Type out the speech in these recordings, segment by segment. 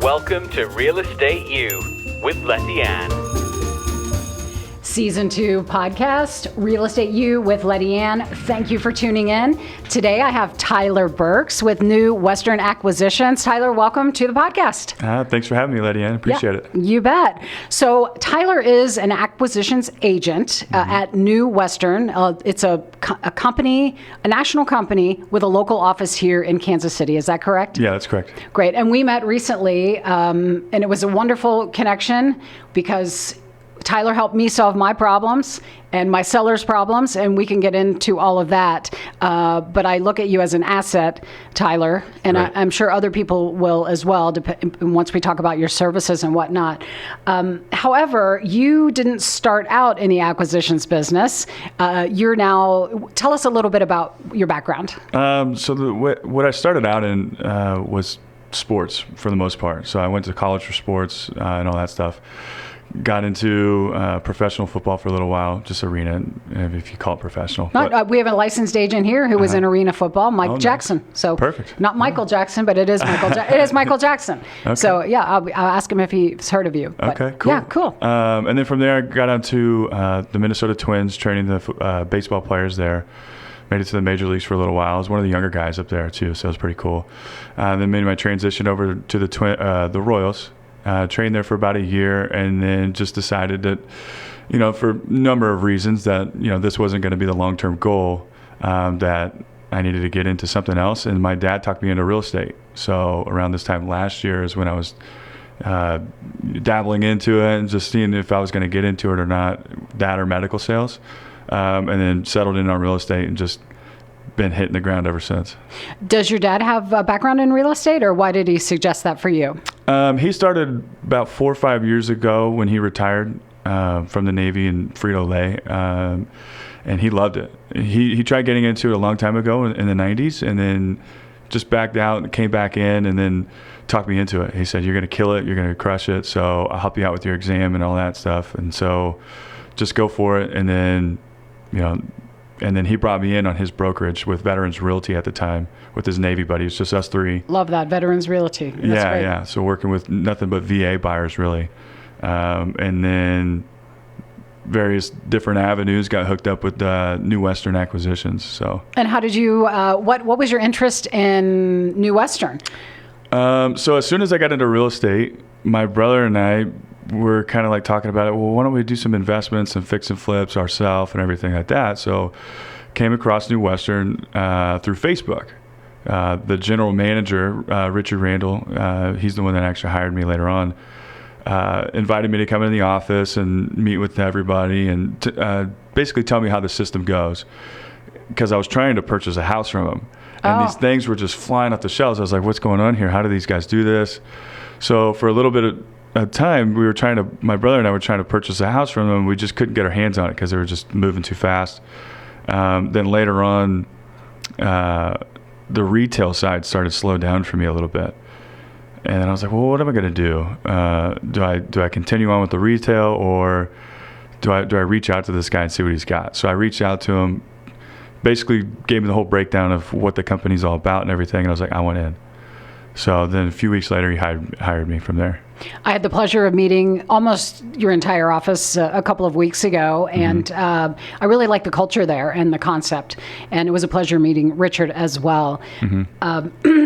Welcome to Real Estate U with Lettiann. Season 2 podcast, Real Estate U with Lettiann. Thank you for tuning in. Today I have Tyler Burks with New Western Acquisitions. Tyler, welcome to the podcast. Thanks for having me, Lettiann. Appreciate it. You bet. So Tyler is an acquisitions agent at New Western. It's a company, a national company with a local office here in Kansas City. Is that correct? Yeah, that's correct. Great. And we met recently, and it was a wonderful connection because Tyler helped me solve my problems and my seller's problems, and we can get into all of that. But I look at you as an asset, Tyler, and Right. I'm sure other people will as well, once we talk about your services and whatnot. However, you didn't start out in the acquisitions business. You're now, tell us a little bit about your background. What I started out in was sports for the most part. So I went to college for sports and all that stuff. Got into professional football for a little while, just arena, if you call it professional. We have a licensed agent here who was in arena football, Mike Jackson. Nice. So perfect. Not Michael Jackson, but it is Michael. It is Michael Jackson. Okay. So yeah, I'll ask him if he's heard of you. But, Okay, cool. Yeah, cool. And then from there, I got onto the Minnesota Twins, training the baseball players there. Made it to the major leagues for a little while. I was one of the younger guys up there too, so it was pretty cool. Then made my transition over to the Royals. Trained there for about a year, and then just decided that, for a number of reasons that, this wasn't going to be the long-term goal, that I needed to get into something else. And my dad talked me into real estate. So around this time last year is when I was dabbling into it and just seeing if I was going to get into it or not, that or medical sales, and then settled in on real estate and just been hitting the ground ever since. Does your dad have a background in real estate, or why did he suggest that for you? He started about 4 or 5 years ago when he retired from the Navy in Frito-Lay, and he loved it. He tried getting into it a long time ago in the 90s, and then just backed out and came back in and then talked me into it. He said, "You're going to kill it. You're going to crush it. So I'll help you out with your exam and all that stuff." And so just go for it. And then, and then he brought me in on his brokerage with Veterans Realty at the time with his Navy buddy. It's just us three. Love that, Veterans Realty. That's great. Yeah. So working with nothing but VA buyers, really. And then various different avenues, got hooked up with New Western Acquisitions. So. And how did you, what was your interest in New Western? So as soon as I got into real estate, my brother and I were kind of like talking about it. Well, why don't we do some investments and fix and flips ourselves and everything like that? So came across New Western through Facebook. The general manager, Richard Randall, he's the one that actually hired me later on, invited me to come in the office and meet with everybody and basically tell me how the system goes, because I was trying to purchase a house from him. And these things were just flying off the shelves. I was like, what's going on here? How do these guys do this? So for a little bit of time, my brother and I were trying to purchase a house from them. We just couldn't get our hands on it because they were just moving too fast. Then later on, the retail side started to slow down for me a little bit. And then I was like, well, what am I going to do? Do I continue on with the retail, or do I reach out to this guy and see what he's got? So I reached out to him, basically gave him the whole breakdown of what the company's all about and everything. And I was like, I want in. So then a few weeks later, he hired me from there. I had the pleasure of meeting almost your entire office a couple of weeks ago, and I really like the culture there and the concept. And it was a pleasure meeting Richard as well.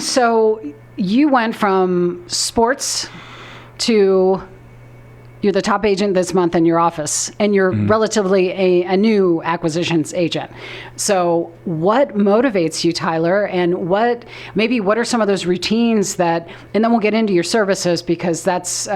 So you went from sports to you're the top agent this month in your office, and you're relatively a new acquisitions agent. So what motivates you, Tyler, and what are some of those routines that, and then we'll get into your services, because that's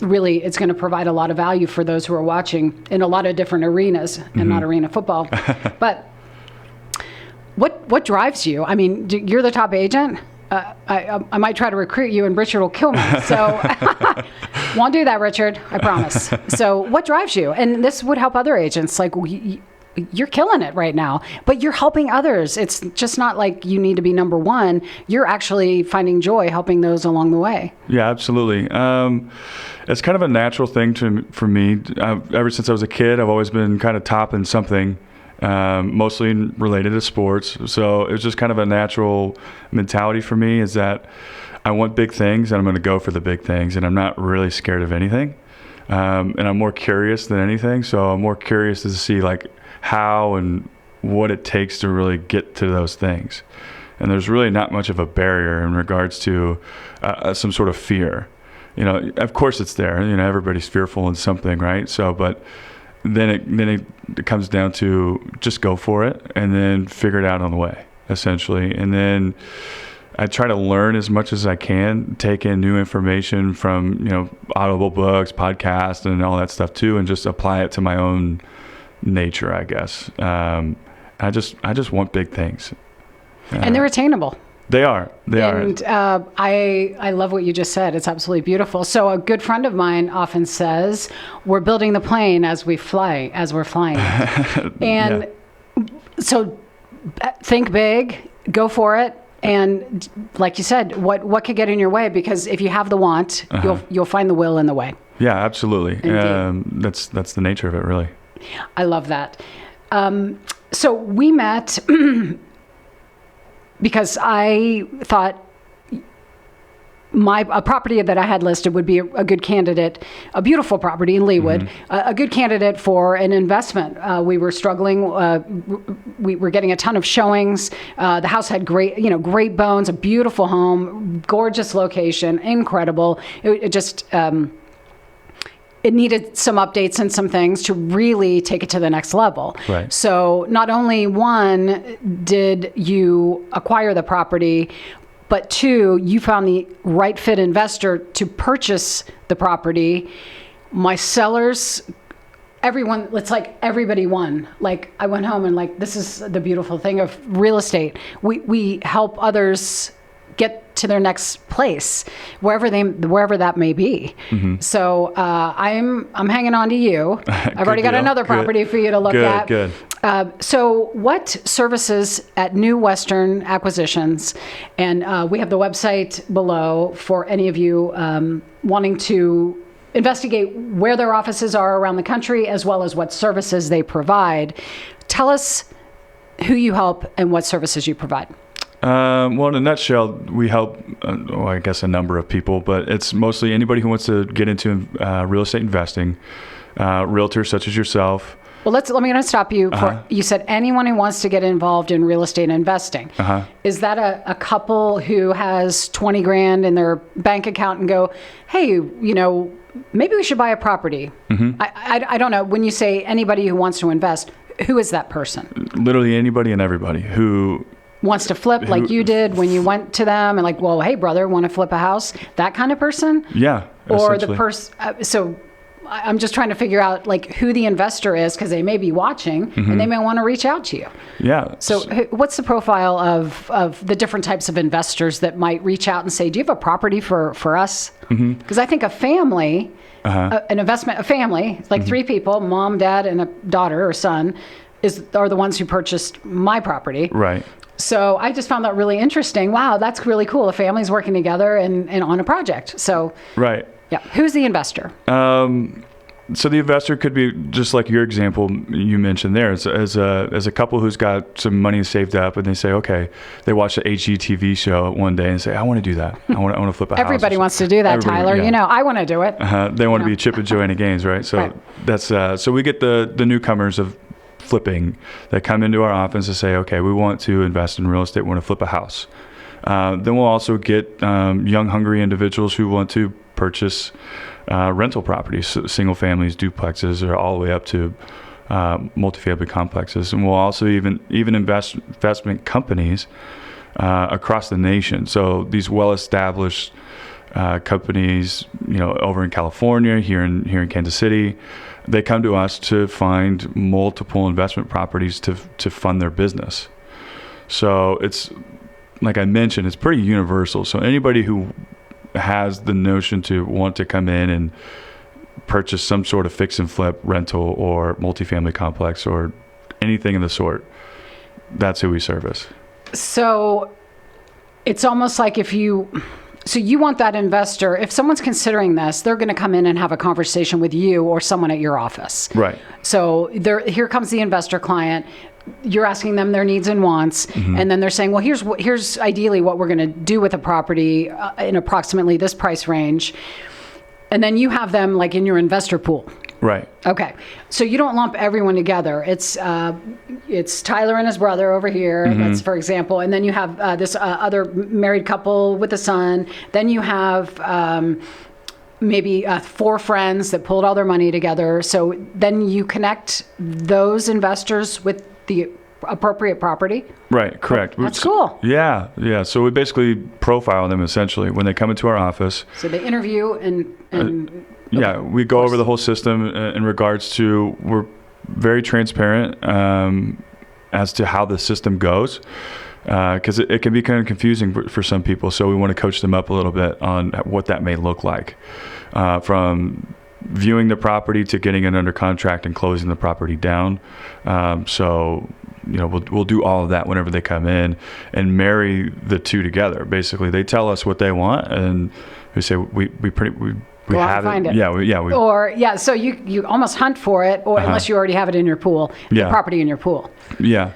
really, it's going to provide a lot of value for those who are watching in a lot of different arenas, and not arena football. But what drives you? I mean, you're the top agent. I might try to recruit you and Richard will kill me. So won't do that, Richard. I promise. So what drives you? And this would help other agents. Like, you're killing it right now, but you're helping others. It's just not like you need to be number one. You're actually finding joy helping those along the way. Yeah, absolutely. It's kind of a natural thing for me. Ever since I was a kid, I've always been kind of top in something. mostly related to sports. So it was just kind of a natural mentality for me, is that I want big things and I'm going to go for the big things, and I'm not really scared of anything. And I'm more curious than anything. So I'm more curious to see like how and what it takes to really get to those things. And there's really not much of a barrier in regards to some sort of fear. You know, of course it's there. You know, everybody's fearful in something, right? So, but then it comes down to just go for it and then figure it out on the way, essentially. And then I try to learn as much as I can, take in new information from, you know, audible books, podcasts, and all that stuff too, and just apply it to my own nature, I guess. I just want big things. And they're attainable. They are. And I love what you just said. It's absolutely beautiful. So a good friend of mine often says, we're building the plane as we're flying it. And so think big, go for it. And like you said, what could get in your way? Because if you have the want, you'll find the will in the way. Yeah, absolutely. That's the nature of it, really. I love that. So we met because I thought a property that I had listed would be a good candidate, a beautiful property in Leawood, a good candidate for an investment. We were struggling. We were getting a ton of showings. The house had great bones, a beautiful home, gorgeous location, incredible. It just it needed some updates and some things to really take it to the next level. Right. So not only one, did you acquire the property, but two, you found the right fit investor to purchase the property. My sellers, everyone, it's like everybody won. Like I went home and like, this is the beautiful thing of real estate. We help others get to their next place, wherever that may be. So I'm hanging on to you. I've already got another property for you to look at. Good. So what services at New Western Acquisitions, and we have the website below for any of you wanting to investigate where their offices are around the country, as well as what services they provide. Tell us who you help and what services you provide. Well, in a nutshell, we help, I guess, a number of people, but it's mostly anybody who wants to get into real estate investing, realtors such as yourself. Well, let me stop you. You said anyone who wants to get involved in real estate investing. Is that a couple who has 20 grand in their bank account and go, hey, maybe we should buy a property? I don't know. When you say anybody who wants to invest, who is that person? Literally anybody and everybody who wants to flip like you did when you went to them and like, well, hey, brother, want to flip a house? That kind of person? Yeah. Or the person. So I'm just trying to figure out like who the investor is, because they may be watching and they may want to reach out to you. Yeah. So what's the profile of the different types of investors that might reach out and say, do you have a property for us? Because I think a family, a family, like three people, mom, dad, and a daughter or son, are the ones who purchased my property. Right. So I just found that really interesting. Wow, that's really cool. A family's working together and on a project. So right. Yeah. Who's the investor? So the investor could be just like your example you mentioned there, as a couple who's got some money saved up, and they say, okay, they watch the HGTV show one day and say, I want to do that. I want to flip a house. Everybody wants to do that, Tyler. Yeah. I want to do it. They want to be Chip and Joanna Gaines, right? So that's so we get the newcomers of flipping that come into our office to say, okay, we want to invest in real estate, we want to flip a house. Then we'll also get young, hungry individuals who want to purchase rental properties, single families, duplexes, or all the way up to multifamily complexes. And we'll also even investment companies across the nation. So these well-established companies, over in California, here in Kansas City, they come to us to find multiple investment properties to fund their business. So it's, like I mentioned, it's pretty universal. So anybody who has the notion to want to come in and purchase some sort of fix and flip rental or multifamily complex or anything of the sort, that's who we service. So it's almost like if you So you want that investor, if someone's considering this, they're going to come in and have a conversation with you or someone at your office. Right. So here comes the investor client. You're asking them their needs and wants, and then they're saying, well, here's ideally what we're going to do with a property in approximately this price range. And then you have them like in your investor pool. Right. Okay. So you don't lump everyone together. It's Tyler and his brother over here, that's for example. And then you have this other married couple with a son. Then you have maybe 4 friends that pulled all their money together. So then you connect those investors with the appropriate property. Right, correct. That's cool. Yeah. So we basically profile them essentially when they come into our office. So they interview and yeah, we go over the whole system in regards to, we're very transparent as to how the system goes, because it can be kind of confusing for some people. So we want to coach them up a little bit on what that may look like, from viewing the property to getting it under contract and closing the property down. So we'll do all of that whenever they come in and marry the two together. Basically, they tell us what they want, and we say we go out have and find it. Yeah. So you almost hunt for it, or unless you already have it in your pool, the property in your pool. Yeah.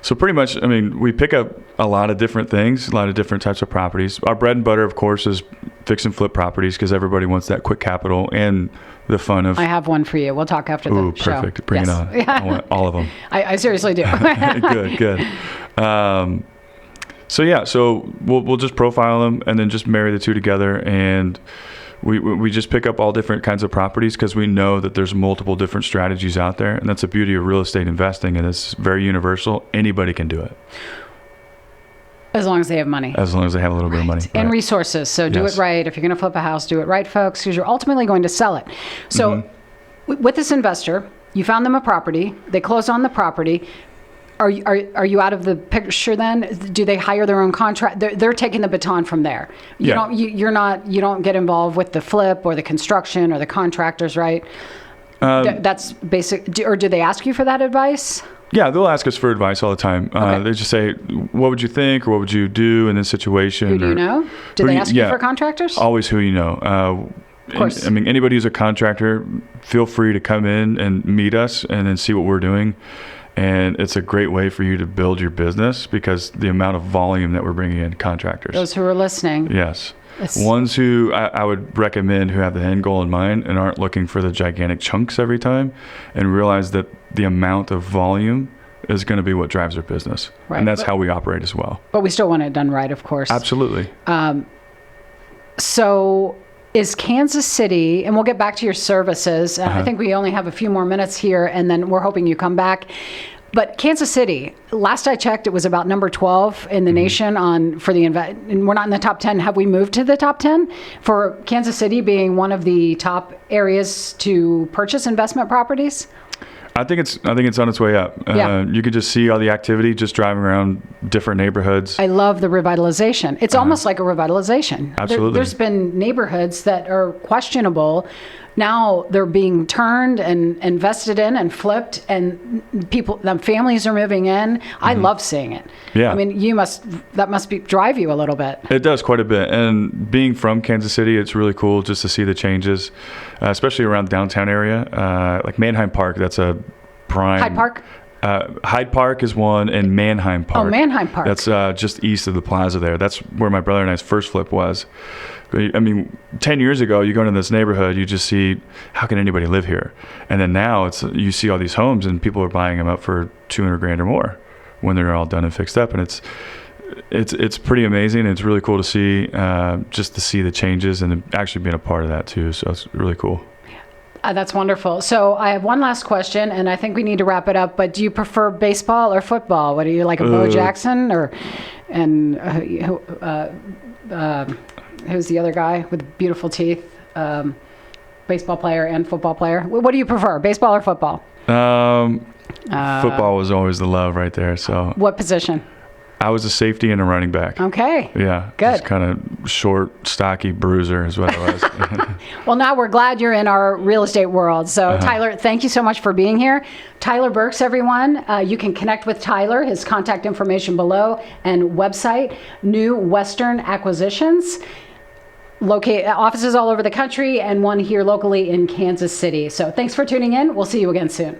So pretty much, I mean, we pick up a lot of different things, a lot of different types of properties. Our bread and butter, of course, is fix and flip properties, because everybody wants that quick capital and the fun of. I have one for you. We'll talk after the show. Perfect. Bring it on. I want all of them. I seriously do. Good. So we'll just profile them and then just marry the two together, and we just pick up all different kinds of properties, because we know that there's multiple different strategies out there, and that's the beauty of real estate investing, and it's very universal. Anybody can do it. As long as they have money. As long as they have a little bit of money. And resources. So do it right. If you're going to flip a house, do it right, folks, because you're ultimately going to sell it. So with this investor, you found them a property, they close on the property. Are you out of the picture then? Do they hire their own contract? They're taking the baton from there. You don't get involved with the flip or the construction or the contractors, right? That's basic. Or do they ask you for that advice? Yeah, they'll ask us for advice all the time. They just say, what would you think, or what would you do in this situation? Who do you know? Do they ask you for contractors? Always who you know. Of course. Anybody who's a contractor, feel free to come in and meet us and then see what we're doing. And it's a great way for you to build your business, because the amount of volume that we're bringing in contractors. Those who are listening. Yes. Ones who I would recommend, who have the end goal in mind and aren't looking for the gigantic chunks every time, and realize that the amount of volume is going to be what drives their business. Right. And that's how we operate as well. But we still want it done right, of course. Absolutely. So is Kansas City, and we'll get back to your services. I think we only have a few more minutes here, and then we're hoping you come back. But Kansas City, last I checked, it was about number 12 in the nation and we're not in the top 10. Have we moved to the top 10 for Kansas City being one of the top areas to purchase investment properties? I think it's on its way up. You could just see all the activity just driving around different neighborhoods. I love the revitalization. It's almost like a revitalization. Absolutely. There's been neighborhoods that are questionable. Now they're being turned and invested in and flipped, and families are moving in. I love seeing it. Yeah. I mean, that must drive you a little bit. It does quite a bit. And being from Kansas City, it's really cool just to see the changes, especially around the downtown area. Like Manheim Park, that's a prime. Hyde Park? Hyde Park is one, and Manheim Park. Oh, Manheim Park. That's just east of the plaza there. That's where my brother and I's first flip was. I mean, 10 years ago, you go into this neighborhood, you just see, how can anybody live here? And then now you see all these homes, and people are buying them up for $200,000 or more when they're all done and fixed up. And it's pretty amazing. It's really cool to see, just to see the changes and actually being a part of that too. So it's really cool. That's wonderful. So I have one last question, and I think we need to wrap it up. But do you prefer baseball or football? What do you like, a Bo Jackson who's the other guy with beautiful teeth? Baseball player and football player. What do you prefer, baseball or football? Football was always the love right there. So what position? I was a safety and a running back. Okay. Yeah. Good. Just kind of short, stocky bruiser is what I was. Well, now we're glad you're in our real estate world. So, Tyler, thank you so much for being here. Tyler Burks, everyone. You can connect with Tyler, his contact information below, and website, New Western Acquisitions. offices all over the country and one here locally in Kansas City. So thanks for tuning in. We'll see you again soon.